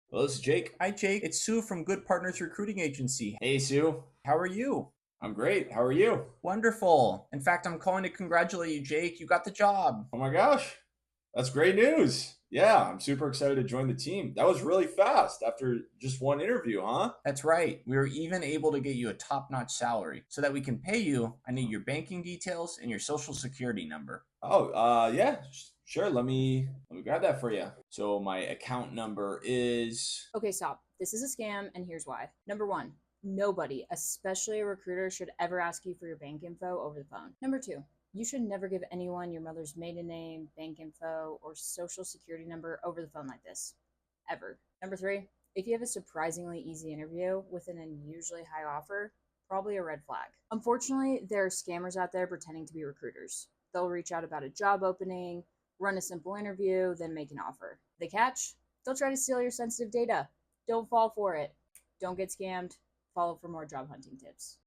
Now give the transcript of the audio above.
Well, this is Jake. Hi, Jake. It's Sue from Good Partners Recruiting Agency. Hey, Sue. How are you? I'm great. How are you? Wonderful. In fact, I'm calling to congratulate you, Jake. You got the job. Oh my gosh, that's great news. Yeah, I'm super excited to join the team. That was really fast after just one interview, huh? That's right. We were even able to get you a top notch salary. So that we can pay you, I need your banking details and your social security number. Oh, yeah, sure. Let me grab that for you. So my account number is. Okay, stop. This is a scam, and here's why. Number one, nobody, especially a recruiter, should ever ask you for your bank info over the phone. Number two, you should never give anyone your mother's maiden name, bank info, or social security number over the phone like this. Ever. Number three, if you have a surprisingly easy interview with an unusually high offer, probably a red flag. Unfortunately, there are scammers out there pretending to be recruiters. They'll reach out about a job opening, run a simple interview, then make an offer. The catch? They'll try to steal your sensitive data. Don't fall for it. Don't get scammed. Follow for more job hunting tips.